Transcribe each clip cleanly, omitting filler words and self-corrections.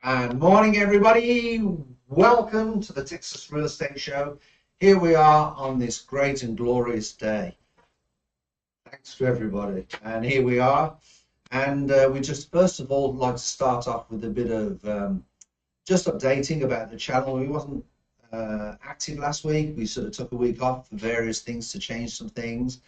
And morning, everybody. Welcome to the Texas Real Estate Show. Here we are on this great and glorious day. Thanks to everybody. And here we are. And we just first of all like to start off with a bit of just updating about the channel. We wasn't active last week. We sort of took a week off for various things to change some things.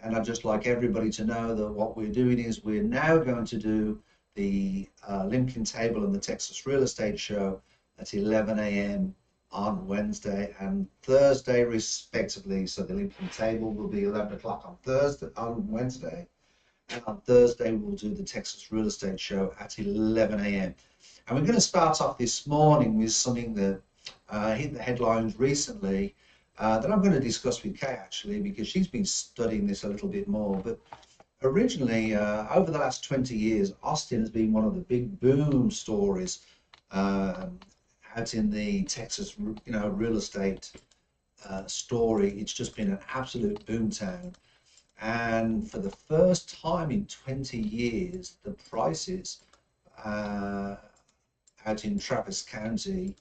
And I'd just like everybody to know that what we're doing is we're now going to do the Lincoln Table and the Texas Real Estate Show at 11 a.m. on Wednesday and Thursday respectively. So the Lincoln Table will be 11 o'clock on Wednesday, and on Thursday we'll do the Texas Real Estate Show at 11 a.m. And we're going to start off this morning with something that hit the headlines recently that I'm going to discuss with Kay actually, because she's been studying this a little bit more. But originally, over the last 20 years, Austin has been one of the big boom stories out in the Texas, real estate story. It's just been an absolute boom town. And for the first time in 20 years, the prices out in Travis County,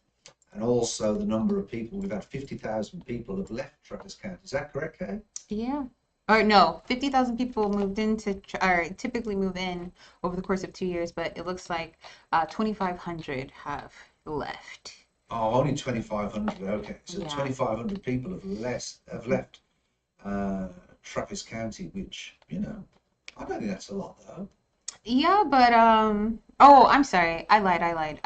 and also the number of people, we've had 50,000 people have left Travis County. Is that correct, Kay? Yeah. Or no, 50,000 people moved into, or typically move in over the course of 2 years, but it looks like 2,500 have left. Oh, only 2,500. Okay, so Yeah. 2,500 people have left Travis County, which I don't think that's a lot though. Yeah, but oh, I'm sorry. I lied.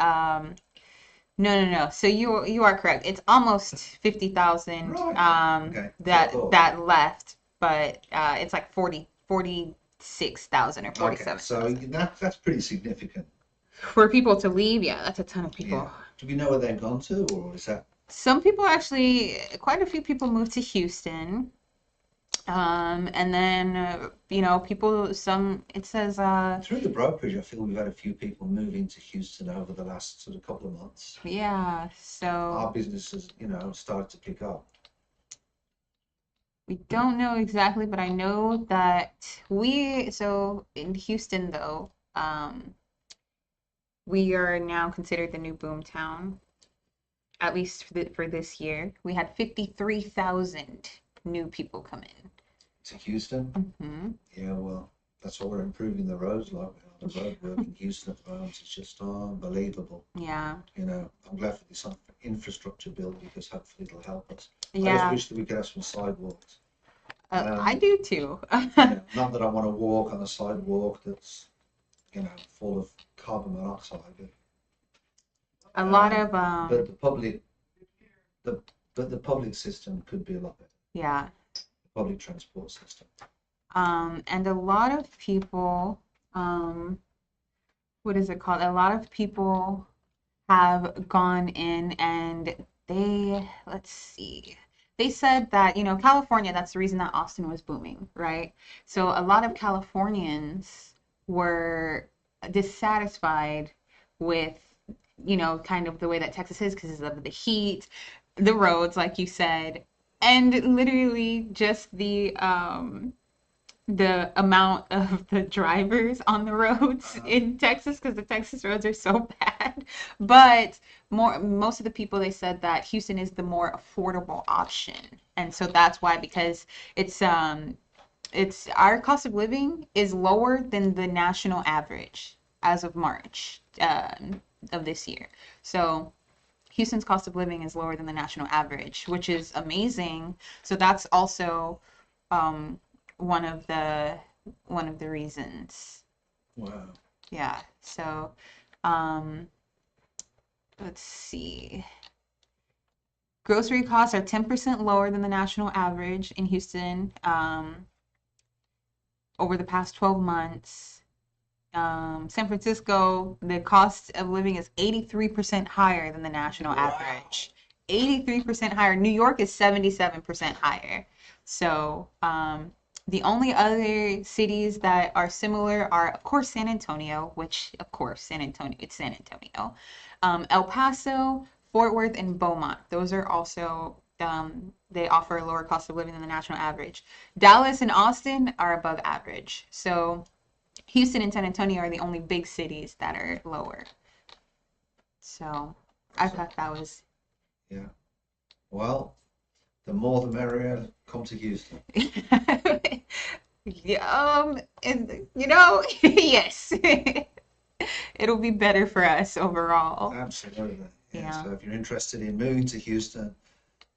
No. So you are correct. It's almost 50,000 Right. Okay. that left, but it's like 46,000 or Okay, 47,000. so that's pretty significant. For people to leave, yeah, that's a ton of Yeah. people. Do we know where they've gone to, or is that? Some people actually, quite a few people moved to Houston. And then, it says, Through the brokerage, I feel we've had a few people move into Houston over the last sort of couple of months. yeah, Our so business has, started to pick up. we don't know exactly, but I know that so in Houston, though, we are now considered the new BOOMTOWN, at least for this year. We had 53,000 new people come in. To Houston? Hmm. Yeah, well, that's why we're improving the roads, like the road work in Houston at the moment. It's just unbelievable. Yeah. I'm glad for this infrastructure bill because hopefully it'll help us. I just Yeah, wish that we could have some sidewalks. I do too. Not that I want to walk on a sidewalk that's, full of carbon monoxide, A lot of but the public system could be a lot better. yeah. The public transport system. And a lot of people, what is it called? A lot of people have gone in and let's see, they said that, California, that's the reason that Austin was booming, right? So a lot of Californians were dissatisfied with, kind of the way that Texas is because of the heat, the roads, like you said, and literally just the amount of the drivers on the roads in Texas because the Texas roads are so bad. But most of the people, they said that Houston is the more affordable option. And so that's why, because it's our cost of living is lower than the national average as of March of this year. So Houston's cost of living is lower than the national average, which is amazing. So that's also um, one of the reasons. Wow. Yeah. So um, let's see. Grocery costs are 10% lower than the national average in Houston over the past 12 months. San Francisco, the cost of living is 83% higher than the national average. 83% higher. New York is 77% higher. So the only other cities that are similar are, of course, San Antonio, which, of course, it's San Antonio. El Paso, Fort Worth, and Beaumont. Those are also, they offer a lower cost of living than the national average. Dallas and Austin are above average. So Houston and San Antonio are the only big cities that are lower. So I So, thought that was yeah. Well, the more the merrier. Come to Houston. yeah, and yes. It'll be better for us overall. Absolutely. Yeah. Yeah. So if you're interested in moving to Houston,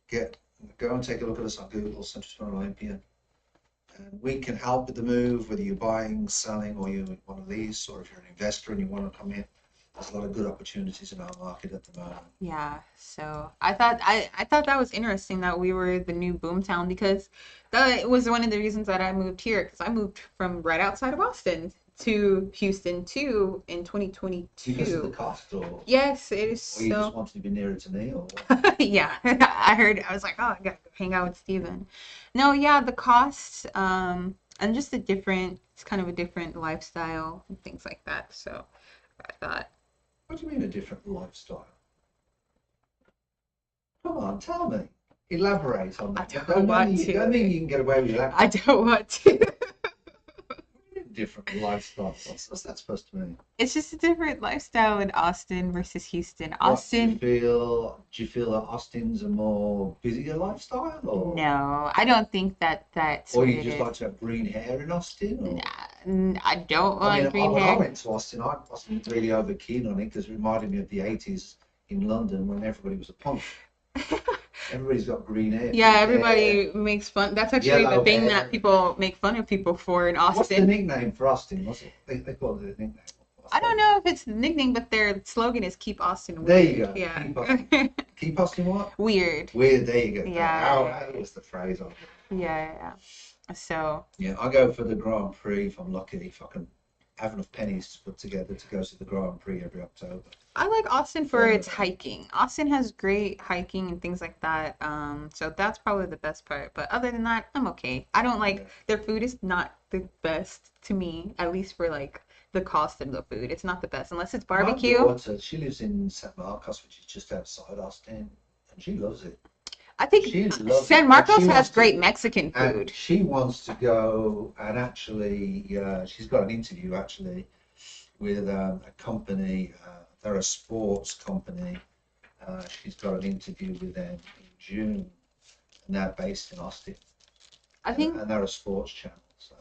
get go and take a look at us on Google, Central Olympia. And we can help with the move, whether you're buying, selling, or you want to lease, or if you're an investor and you want to come in. There's a lot of good opportunities in our market at the moment. Yeah, so I thought that was interesting that we were the new boomtown because that was one of the reasons that I moved here because I moved from right outside of Austin to Houston too in Because of the 2022. cost, Yes, it is or you just so. wanted to be nearer to me, or what? Yeah, I was like, oh, I gotta go hang out with Steven. No, yeah, the costs, and just it's kind of a different lifestyle and things like that. So I thought, What do you mean a different lifestyle? Come on, tell me. Elaborate on I that. don't want Don't think to. you can get away with I elaborate. don't want to. Different lifestyle. What's that supposed to mean? It's just a different lifestyle in Austin versus Houston. What Austin, do you feel that Austin's a more busier lifestyle, no, I don't think that's or what you it just is. like to have green hair in Austin, or? I don't I mean, want green when I hair. went to Austin, I wasn't really over keen on it because it reminded me of the 80s in London when everybody was a punk. Everybody's got green hair, Yeah, pink hair, everybody makes fun. That's actually the yellow thing that hair. people make fun of people for in What's the Austin. nickname for Austin? What's it? They call it a nickname. I don't know if it's the nickname, but their slogan is "Keep Austin There you Weird." go. Yeah. Keep Austin what? Weird. Weird. There you go. Yeah. That was the phrase on it. Yeah. So Yeah, I go for the Grand Prix if I'm lucky. If I can have enough pennies to put together to go to the Grand Prix every October. I like Austin for Formula its One. hiking. Austin has great hiking and things like that. So that's probably the best part. But other than that, I'm okay. I don't like Yeah. their food is not the best to me, at least for like the cost of the food. It's not the best unless it's My barbecue. daughter, she lives in San Marcos, which is just outside Austin, and she loves it. I think She loves it, San and Marcos she has wants great to, Mexican and food. she wants to go and actually, she's got an interview actually with a company. They're a sports company. She's got an interview with them in June, and they're based in Austin, I think and they're a sports channel. So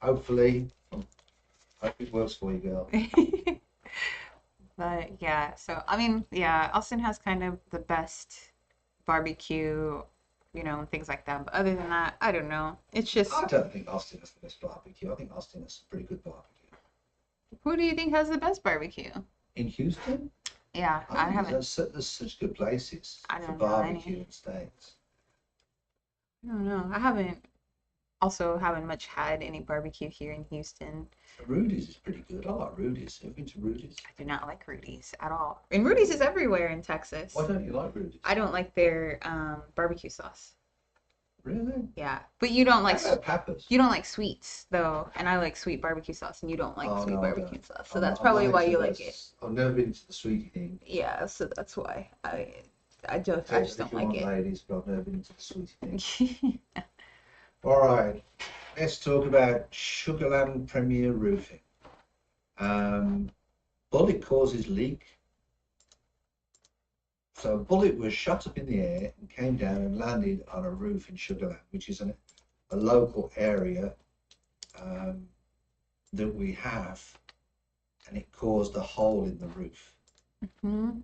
hopefully, hope it works for you, girl. But yeah, so I mean, yeah, Austin has kind of the best barbecue, and things like that. But other than that, I don't know. It's just I don't think Austin has the best barbecue. I think Austin has some pretty good barbecue. who do you think has the best barbecue? In Houston, Yeah, I I think haven't. there's such good places I for don't know barbecue any. and steaks. I don't know. I haven't much had any barbecue here in Houston. Rudy's is pretty good. I like Rudy's. Have you been to Rudy's? I do not like Rudy's at all. And Rudy's is everywhere in Texas. Why don't you like Rudy's? I don't like their barbecue sauce. Really? Yeah, but you don't like How about peppers? you don't like sweets though, and I like sweet barbecue sauce, and you don't like Oh sweet no, I barbecue don't. sauce. So that's probably I'm why not you into like it. those. I've never been into the sweetie thing. Yeah, so that's why I just Taste don't if you like want it. ladies, but I've never been into the sweetie thing. All right, let's talk about Sugarland Premier Roofing. Bullet causes leak. So a bullet was shot up in the air and came down and landed on a roof in Sugarland, which is a local area that we have, and it caused a hole in the roof. Hmm.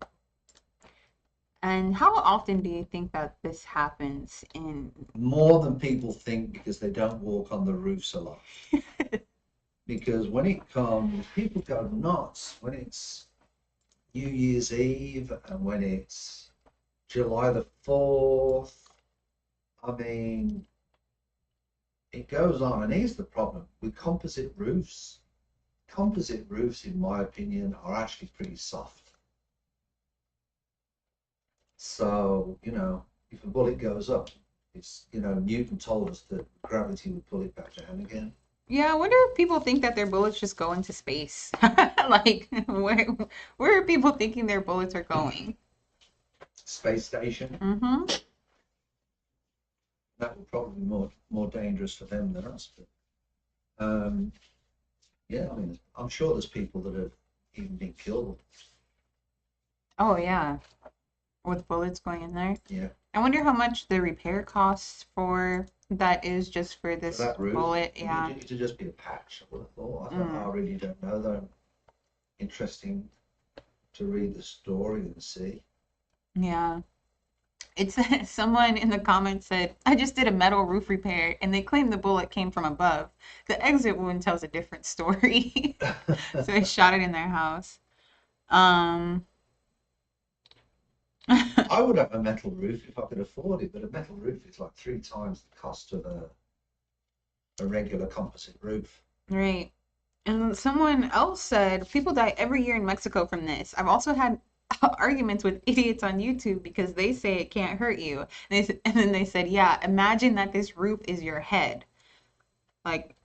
And how often do you think that this happens in? More than people think because they don't walk on the roofs a lot. Because when it comes, people go nuts when it's New Year's Eve and when it's July the 4th. I mean, it goes on, and here's the problem with composite roofs. Composite roofs, in my opinion, are actually pretty soft. So, if a bullet goes up, it's, Newton told us that gravity would pull it back down again. Yeah, I wonder if people think that their bullets just go into space. Like, where are people thinking their bullets are going? Space station, Mm-hmm. that would probably be more dangerous for them than us. But yeah, I mean, I'm sure there's people that have even been killed. Oh yeah, with bullets going in there. Yeah. I wonder how much the repair costs for that is just for For this that roof, bullet. Yeah. it'd just be a patch, I would have thought. I Mm, really don't know though. Interesting to read the story and see. yeah. It's someone in the comments said, I just did a metal roof repair and they claim the bullet came from above. The exit wound tells a different story. So they shot it in their house. Um, I would have a metal roof if I could afford it, but a metal roof is like 3 times the cost of a regular composite roof. right. And someone else said, people die every year in Mexico from this. I've also had arguments with idiots on YouTube because they say it can't hurt you. And then they said, yeah, imagine that this roof is your head. Like,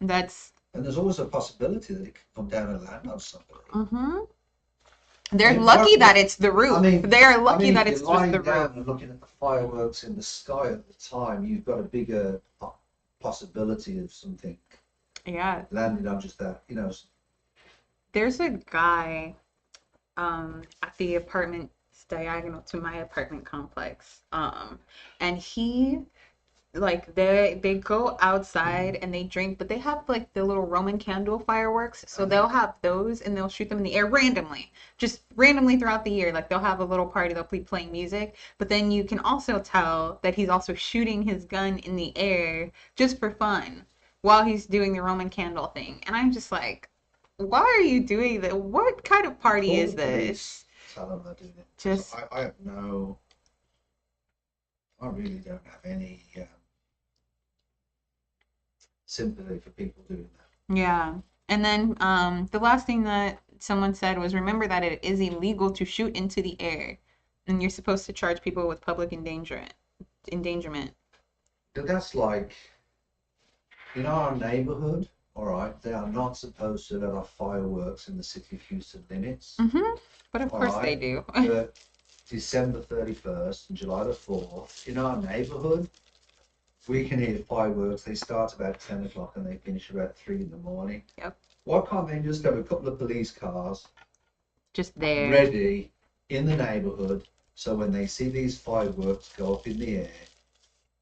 that's, And there's always a possibility that it could come down and land on somebody. mm-hmm. I They're mean, lucky that it's the roof. I mean, They're lucky if that you're it's just lying the down roof. and looking at the fireworks in the sky at the time, you've got a bigger possibility of something Yeah. landing on just that, There's a guy at the apartment diagonal to my apartment complex. And he like they go outside and they drink, but they have like the little Roman candle fireworks. So they'll have those and they'll shoot them in the air randomly, just randomly throughout the year. Like they'll have a little party, they'll be playing music, but then you can also tell that he's also shooting his gun in the air just for fun while he's doing the Roman candle thing. And I'm just like, why are you doing that? What kind of party is this? Tell them they're doing it. Just I really don't have any sympathy for people doing that. yeah. And then the last thing that someone said was remember that it is illegal to shoot into the air, and you're supposed to charge people with public endangerment. But that's like, in our neighborhood, all right, they are not supposed to let off fireworks in the city of Houston limits. Mm-hmm. But of All course they right, do. but December 31st and July the 4th, in our neighborhood, we can hear fireworks. They start about 10 o'clock and they finish about 3 in the morning. Yep. Why can't they just have a couple of police cars Just there. ready in the neighborhood so when they see these fireworks go up in the air,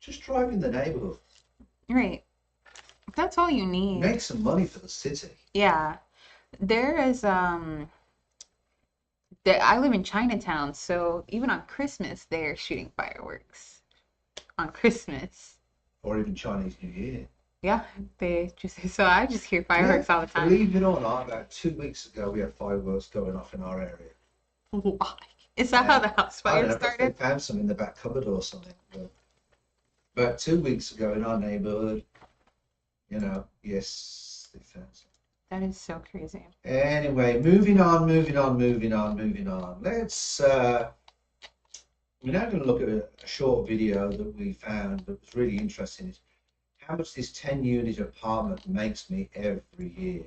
just drive in the neighborhood. Right. That's all you need. Make some money for the city. Yeah. There is I live in Chinatown, so even on Christmas they're shooting fireworks. On Christmas. Or even Chinese New Year. Yeah, so I just hear fireworks all the time. Believe it or not, about 2 weeks ago we had fireworks going off in our area. Why? Is that how the house I don't fire know if started? they found some in the back cupboard or something. But about 2 weeks ago in our neighborhood, yes, they found some. That is so crazy. Anyway, moving on. Let's we're now going to look at a short video that we found that was really interesting. It's how much this 10-unit apartment makes me every year.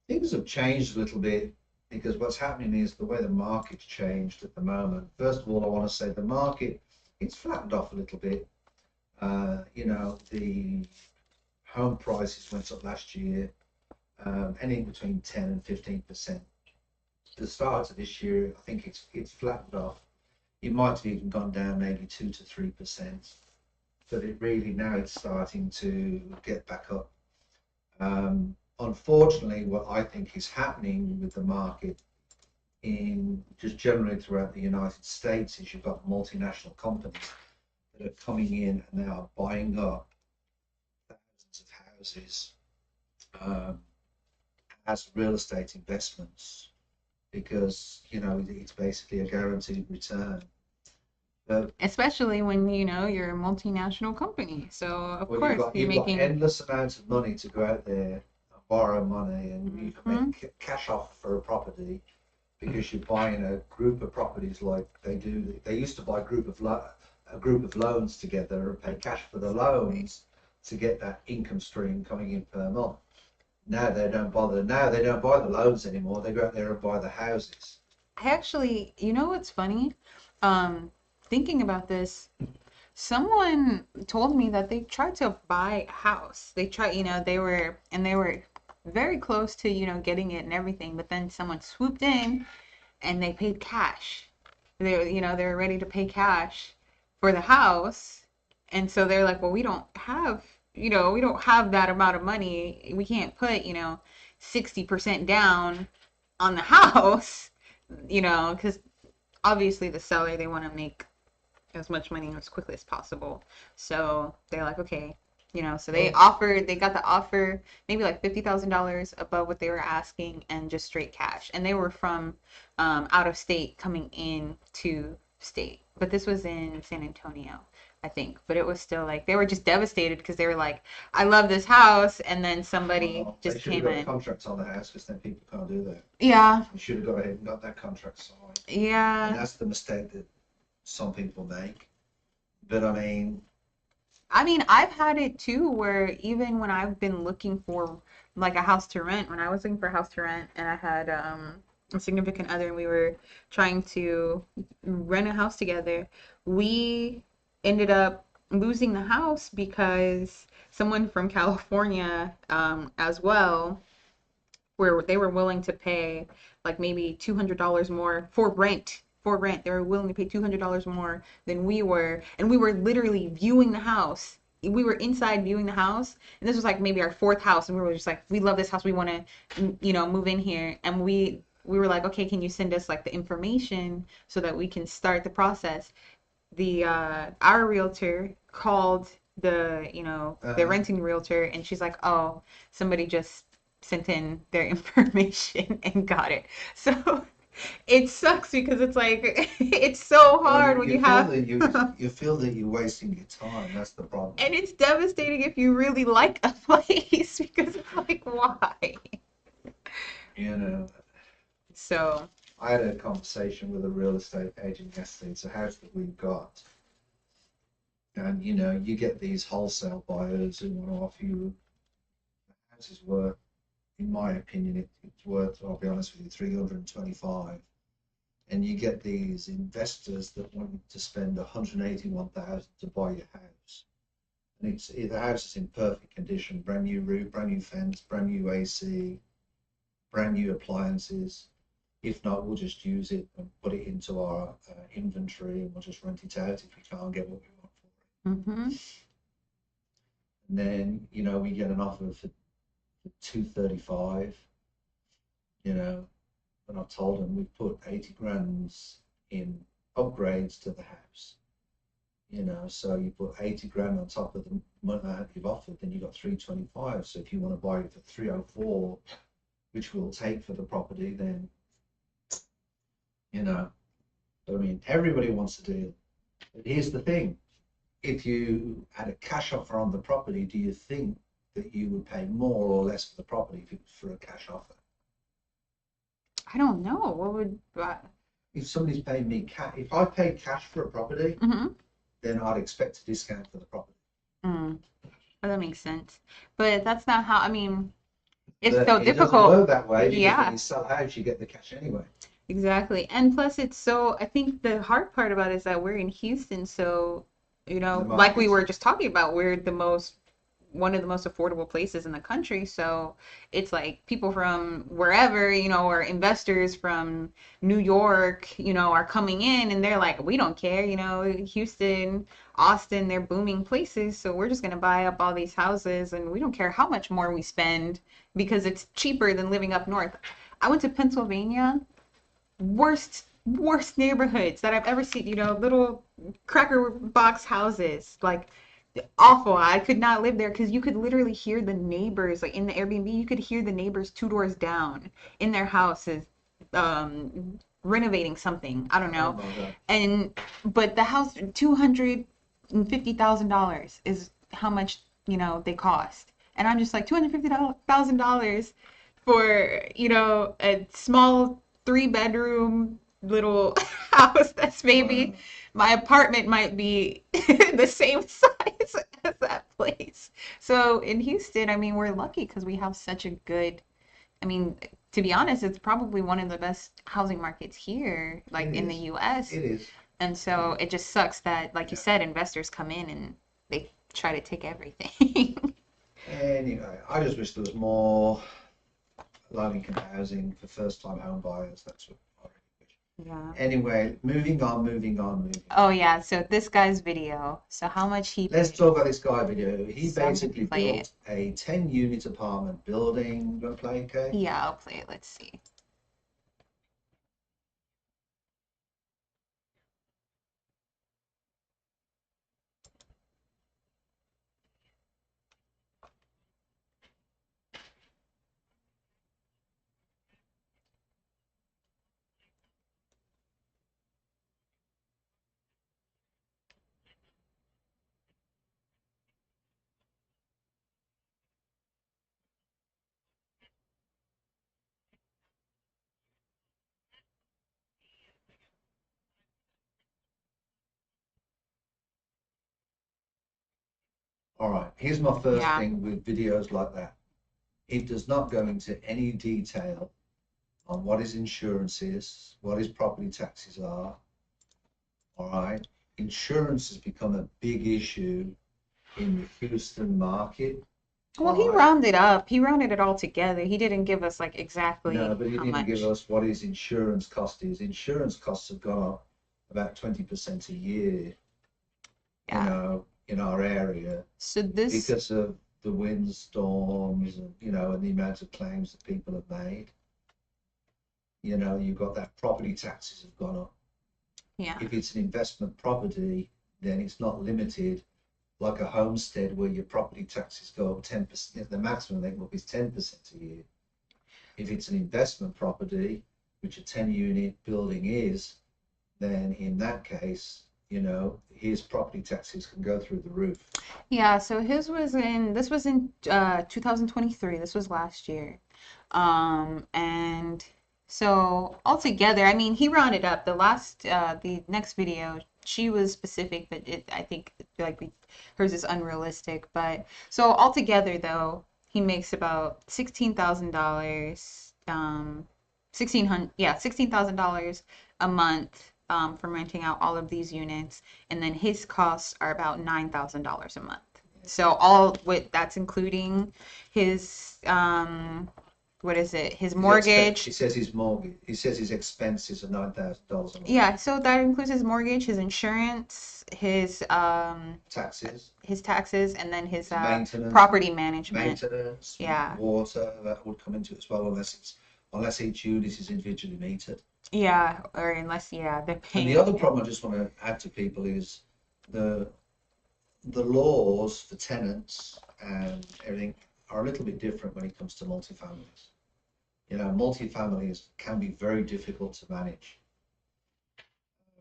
Things have changed a little bit because what's happening is the way the market's changed at the moment. First of all, I want to say the market, it's flattened off a little bit. The home prices went up last year, anything between 10 and 15%. The start of this year, I think it's flattened off. It might have even gone down maybe 2 to 3%, but now it's starting to get back up. Unfortunately, what I think is happening with the market in just generally throughout the United States is you've got multinational companies that are coming in and they are buying up thousands of houses as real estate investments because it's basically a guaranteed return. But Especially when you're a multinational company. So of course you've got endless amounts of money to go out there and borrow money, and you can make cash offer for a property because you're buying a group of properties like they do. They used to buy a group of loans together and pay cash for the loans to get that income stream coming in per month. Now they don't bother. Now they don't buy the loans anymore. They go out there and buy the houses. I actually, what's funny? Thinking about this, someone told me that they tried to buy a house. They tried, they were very close to, getting it and everything, but then someone swooped in and they paid cash. They're ready to pay cash for the house. And so they're like, well, we don't have that amount of money. We can't put, 60% down on the house, because obviously the seller, they want to make as much money as quickly as possible. So they're like, okay, so they got the offer maybe like $50,000 above what they were asking and just straight cash. And they were from out of state coming in to state. But this was in San Antonio, I think. But it was still like, they were just devastated because they were like, I love this house. And then somebody just came in. They should have got contracts on the house because then people can't do that. Yeah. You should have gone ahead and got that contract signed. Yeah. And that's the mistake that some people make. But I mean, I've had it too, where even when I've been looking for like a house to rent, when I was looking for a house to rent and I had a significant other and we were trying to rent a house together, we ended up losing the house because someone from California as well, where they were willing to pay like maybe $200 more for rent. They were willing to pay $200 more than we were, and we were literally viewing the house. We were inside viewing the house, and this was like maybe our fourth house, and we were just like, we love this house, we want to, move in here, and we were like, okay, can you send us like the information so that we can start the process? The our realtor called the renting realtor, and she's like, oh, somebody just sent in their information and got it. So it sucks because it's like it's so hard when you have you feel that you're wasting your time. That's the problem. And it's devastating if you really like a place because it's like, why? So I had a conversation with a real estate agent yesterday. It's a house that we've got, and you get these wholesale buyers who want to offer you the house is worth, in my opinion, it's worth, I'll be honest with you, 325. And you get these investors that want you to spend 181,000 to buy your house. And the house is in perfect condition, brand new roof, brand new fence, brand new AC, brand new appliances. If not, we'll just use it and put it into our inventory, and we'll just rent it out if we can't get what we want for it. Mm-hmm. And then, we get an offer for 235, and I've told them we've put 80 grand in upgrades to the house, so you put 80 grand on top of the money you've offered, then you got 325. So if you want to buy it for 304, which we'll take for the property, then, but everybody wants to do it. But here's the thing, if you had a cash offer on the property, do you think that you would pay more or less for the property if it was for a cash offer? I don't know. What would if somebody's paying me cash? If I paid cash for a property, mm-hmm. then I'd expect a discount for the property. Well, that makes sense, but that's not how. It's so difficult. It doesn't work that way because yeah. when you sell a house, you get the cash anyway. Exactly, and plus, I think the hard part about it is that we're in Houston, so like we were just talking about, we're one of the most affordable places in the country. So it's like people from wherever, or investors from New York, are coming in and they're like, we don't care, Houston, Austin, they're booming places. So we're just going to buy up all these houses and we don't care how much more we spend because it's cheaper than living up north. I went to Pennsylvania, worst neighborhoods that I've ever seen, little cracker box houses, like awful. I could not live there because you could literally hear the neighbors, like in the Airbnb, you could hear the neighbors 2 doors down in their houses renovating something. I don't know. But the house, $250,000 is how much they cost, and I'm just like, $250,000 for a small 3-bedroom little house that's maybe my apartment might be the same size as that place. So in Houston, we're lucky because we have such a good, to be honest, it's probably one of the best housing markets here, like in the US. It is. And so it just sucks that, like you said, investors come in and they try to take everything. Anyway, I just wish there was more low-income housing for first-time home buyers. That's what I really wish. Yeah. Anyway, moving on. Oh yeah, so this guy's video. So how much he Let's paid. talk about this guy video. He So I'm gonna basically play it. built a 10-unit apartment building. You want to play it, Kay? Yeah, I'll play it. Let's see. All right, here's my first Yeah. thing with videos like that. It does not go into any detail on what his insurance is, what his property taxes are. All right, insurance has become a big issue in the Houston market. Well, he All right. rounded up. He rounded it all together. He didn't give us like exactly No, but he how didn't give much. us what his insurance cost is. Insurance costs have gone up about 20% a year, Yeah. in our area So this, because of the windstorms and, and the amount of claims that people have made. You've got that property taxes have gone up. yeah. If it's an investment property, then it's not limited like a homestead where your property taxes go up 10%. The maximum they go up is 10% a year. If it's an investment property, which a 10-unit building is, then in that case, his property taxes can go through the roof. Yeah, so this was in 2023. This was last year. And so altogether, I mean, he rounded up the next video, she was specific, but I think like hers is unrealistic. But so altogether though, he makes about $16,000, $16,000 a month, from renting out all of these units. And then his costs are about $9,000 a month. So all with that's including his what is it? His mortgage. He says his mortgage. He says his expenses are $9,000 a month. Yeah, so that includes his mortgage, his insurance, Taxes, and then his maintenance, property management. Yeah. water that would come into it as well, unless each unit is individually metered. Yeah, or unless they're And paying. the other problem I just want to add to people is the laws for tenants and everything are a little bit different when it comes to multifamilies. Multifamilies can be very difficult to manage.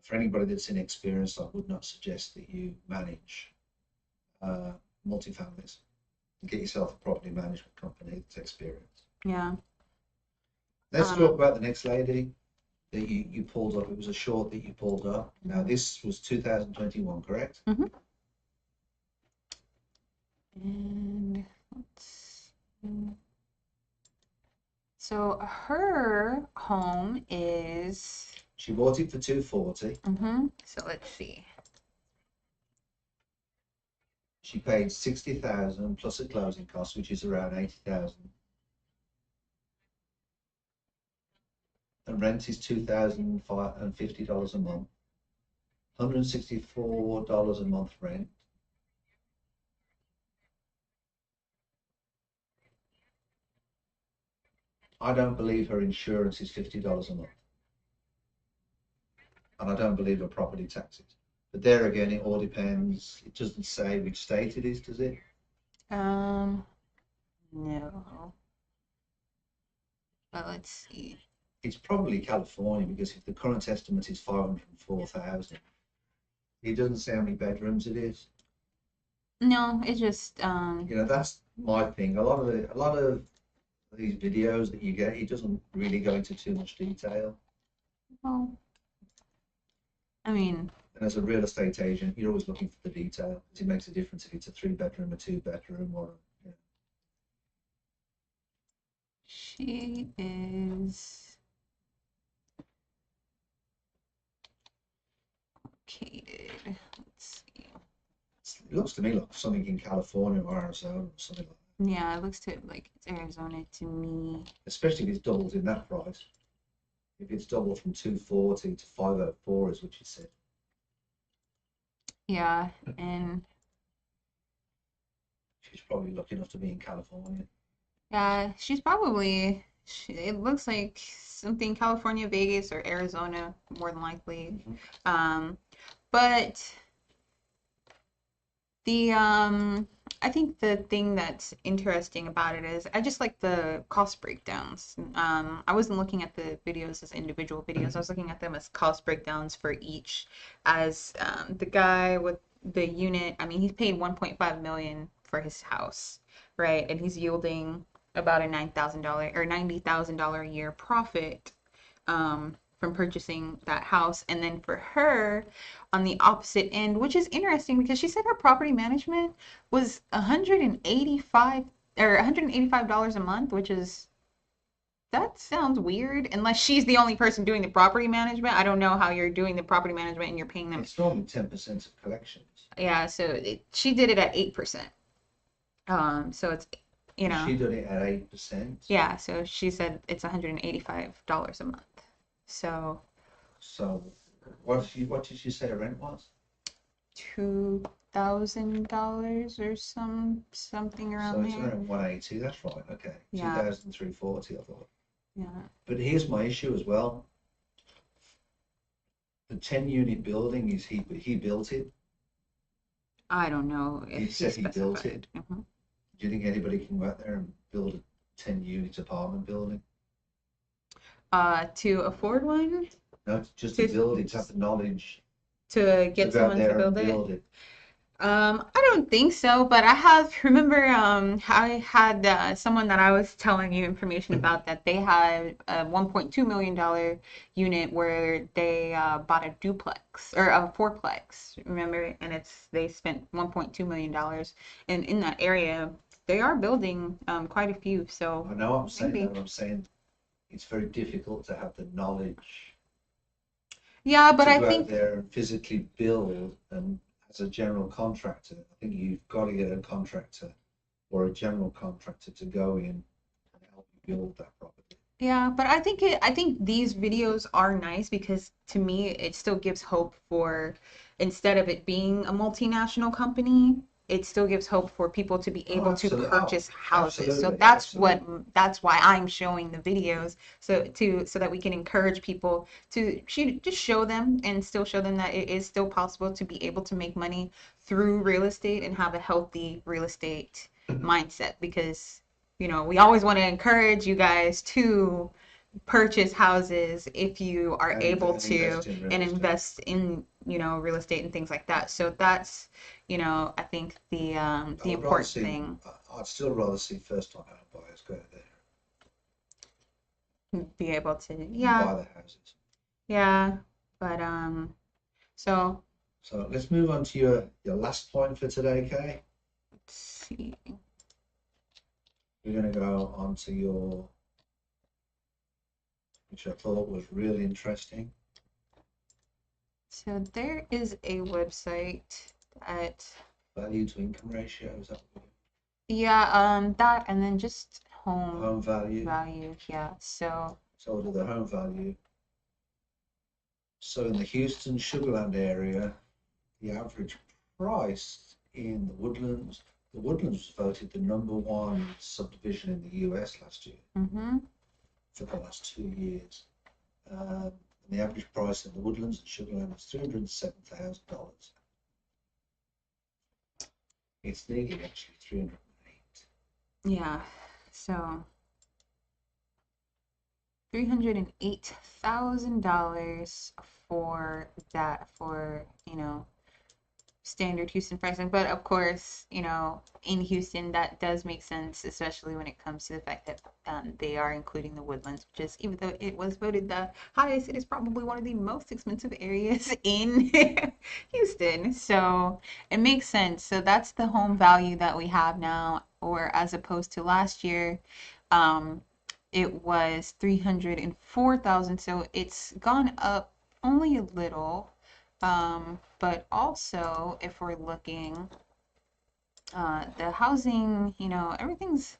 For anybody that's inexperienced, I would not suggest that you manage multifamilies. Get yourself a property management company that's experienced. Yeah. Let's talk about the next lady that you pulled up. It was a short that you pulled up. Now, this was 2021, correct? Mm-hmm. And let's see. So her home is. She bought it for $240. Mm-hmm. So let's see. She paid $60,000 plus a closing cost, which is around $80,000. And rent is $2,050 a month. $164 a month rent. I don't believe her insurance is $50 a month. And I don't believe her property taxes. But there again, it all depends. It doesn't say which state it is, does it? No. But let's see. It's probably California, because if the current estimate is 504,000, it doesn't say how many bedrooms it is. No, it just That's my thing. A lot of these videos that you get, it doesn't really go into too much detail. well, I mean, And as a real estate agent, you're always looking for the detail, because it makes a difference if it's a 3-bedroom, a 2-bedroom, or she is located. Let's see. it looks to me like something in California or Arizona or something like that. Yeah, it looks like it's Arizona to me. especially if it's doubled in that price. If it's doubled from 240 to 504 is what you said. Yeah, and She's probably lucky enough to be in California. yeah, it looks like something California, Vegas, or Arizona, more than likely. Um, but the I think the thing that's interesting about it is I just like the cost breakdowns. I wasn't looking at the videos as individual videos. I was looking at them as cost breakdowns for each. As the guy with the unit, I mean, he's paid 1.5 million for his house, right? And he's yielding about a $9,000 or $90,000 a year profit from purchasing that house. And then for her, on the opposite end, which is interesting because she said her property management was 185 or $185 a month, which is that sounds weird unless she's the only person doing the property management. I don't know how you're doing the property management and you're paying them. It's normally 10% of collections. Yeah, so she did it at 8%. So it's She did it at 8%. yeah, so she said it's $185 a month. So what did she say the rent was? $2,000 or something around So it's there. around 180. That's right. Okay, Yeah. 2,340. I thought. Yeah. But here's my issue as well. The 10-unit building he built it. I don't know if He said he built specified. it. Do you think anybody can go out there and build a 10-unit apartment building? To afford one, No, just to To- build it, to have the knowledge to get to go out someone to there and build it. build it. I don't think so, but remember I had someone that I was telling you information about that they had a $1.2 million unit where they bought a duplex or a fourplex, remember? And they spent $1.2 million, and in that area they are building quite a few. So I know I'm saying maybe. that, but I'm saying it's very difficult to have the knowledge Yeah, but to I go out think there and physically build. And as a general contractor, I think you've got to get a contractor or a general contractor to go in and help you build that property. yeah, but I think these videos are nice because to me it still gives hope for instead of it being a multinational company, it still gives hope for people to be able to purchase houses. So that's why I'm showing the videos so that we can encourage people to just show them and still show them that it is still possible to be able to make money through real estate and have a healthy real estate mindset because we always want to encourage you guys to purchase houses if you are able to and invest in, real estate and things like that. So that's, I think the important thing. I'd still rather see first-time home buyers go out there Be able to, and yeah, buy the houses. yeah, but so So let's move on to your last point for today, Kay. let's see. We're going to go on to which I thought was really interesting. So there is a website that, Value to income ratio, is that what yeah, that and then just home value? value, yeah. So To the home value. So in the Houston Sugarland area, the average price in the Woodlands was voted the #1 subdivision in the US last year for the last 2 years. And the average price in the Woodlands and Sugarland was $307,000. It's nearly actually 308. yeah, so $308,000 for that for standard Houston pricing. But of course, in Houston that does make sense, especially when it comes to the fact that they are including the Woodlands, which is, even though it was voted the highest, it is probably one of the most expensive areas in Houston. So it makes sense. So that's the home value that we have now, or as opposed to last year, it was 304,000. So it's gone up only a little. But also, if we're looking The housing, everything's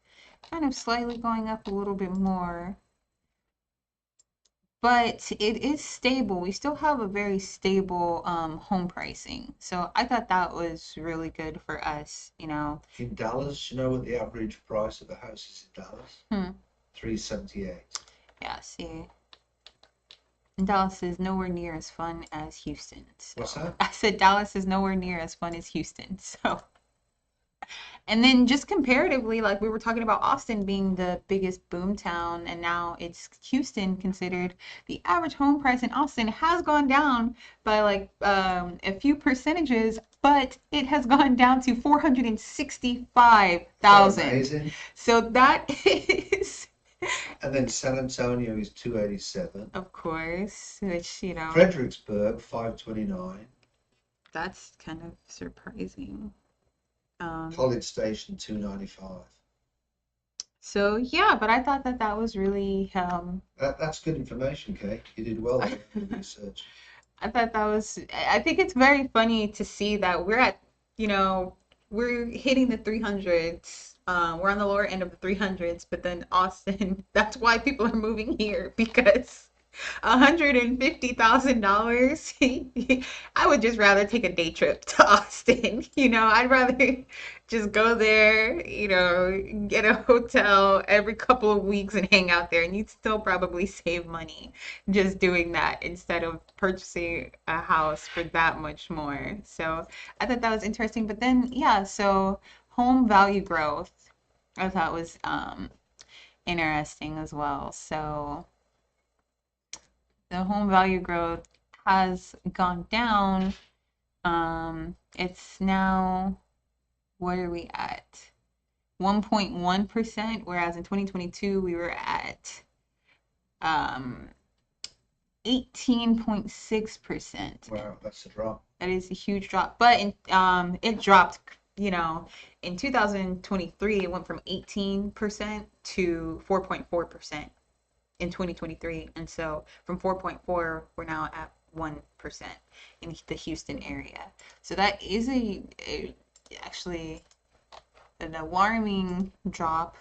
kind of slightly going up a little bit more, but it is stable. We still have a very stable home pricing. So I thought that was really good for us. In Dallas, you know what the average price of a house is in Dallas? Hmm. 378. Yeah, see, Dallas is nowhere near as fun as Houston. What's So that? I said Dallas is nowhere near as fun as Houston. So, and then just comparatively, like we were talking about Austin being the biggest boom town, and now it's Houston considered. The average home price in Austin has gone down by like a few percentages, but it has gone down to So 465,000. amazing. So that is, And then San Antonio is 287. of course, which Fredericksburg, 529. that's kind of surprising. Um, College Station, 295. so yeah, but I thought that that was really That's good information, Kate. You did well there with the research. I thought that was, I think it's very funny to see that you know, we're hitting the 300s. We're on the lower end of the 300s, but then Austin, that's why people are moving here because $150,000. I would just rather take a day trip to Austin. I'd rather just go there, get a hotel every couple of weeks and hang out there. And you'd still probably save money just doing that instead of purchasing a house for that much more. So I thought that was interesting. But then, yeah, so home value growth I thought was interesting as well. So the home value growth has gone down. It's now, what are we at? 1.1%, whereas in 2022 we were at um, 18.6%. Wow, that's a drop. That is a huge drop. But it dropped, in 2023, it went from 18% to 4.4% in 2023. And so from 4.4, we're now at 1% in the Houston area. So that is actually an alarming drop,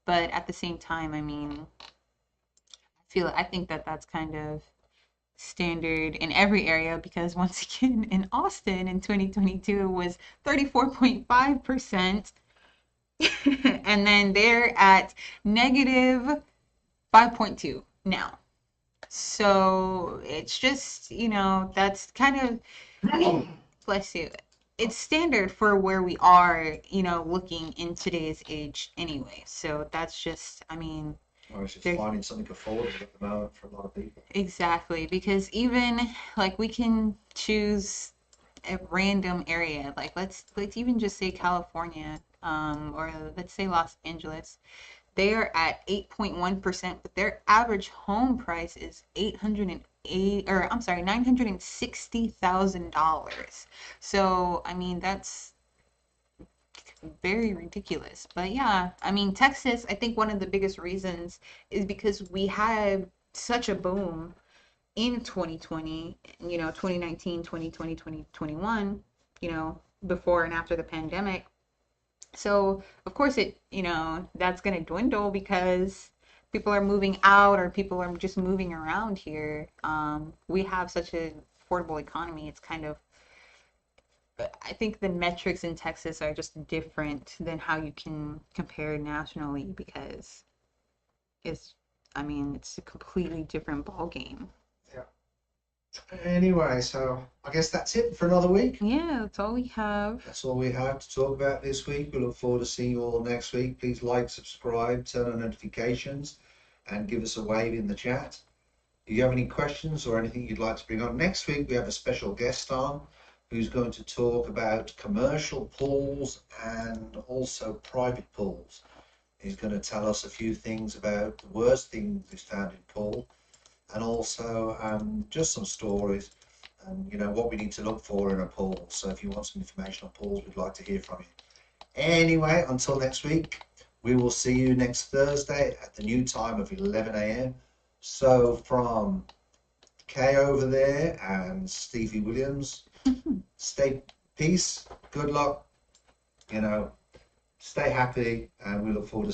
but at the same time, I mean, I think that that's kind of standard in every area because once again in Austin in 2022 was 34.5%, and then they're at negative 5.2 now. So it's just, that's kind of, bless you. It's standard for where we are, looking in today's age anyway. So that's just, I mean, Or it's just finding something affordable at the moment for a lot of people. exactly, because even like we can choose a random area, like let's even just say California, or let's say Los Angeles. They are at 8.1%, but their average home price is 808, or I'm sorry, $960,000. So, I mean, that's very ridiculous. But yeah, I mean, Texas, I think one of the biggest reasons is because we had such a boom in 2020, 2019, 2020, 2021, before and after the pandemic. So, of course, that's going to dwindle because people are moving out or people are just moving around here. We have such an affordable economy. It's kind of, I think the metrics in Texas are just different than how you can compare nationally because it's, I mean, it's a completely different ball game. Yeah. Anyway, so I guess that's it for another week. Yeah, that's all we have. That's all we have to talk about this week. We look forward to seeing you all next week. Please like, subscribe, turn on notifications, and give us a wave in the chat. If you have any questions or anything you'd like to bring on next week, we have a special guest on who's going to talk about commercial pools and also private pools. He's going to tell us a few things about the worst things he's found in pool, and also just some stories and what we need to look for in a pool. So if you want some information on pools, we'd like to hear from you. Anyway, until next week, we will see you next Thursday at the new time of 11 a.m. So from Kay over there and Stevie Williams, stay peace, good luck. stay happy, and we look forward to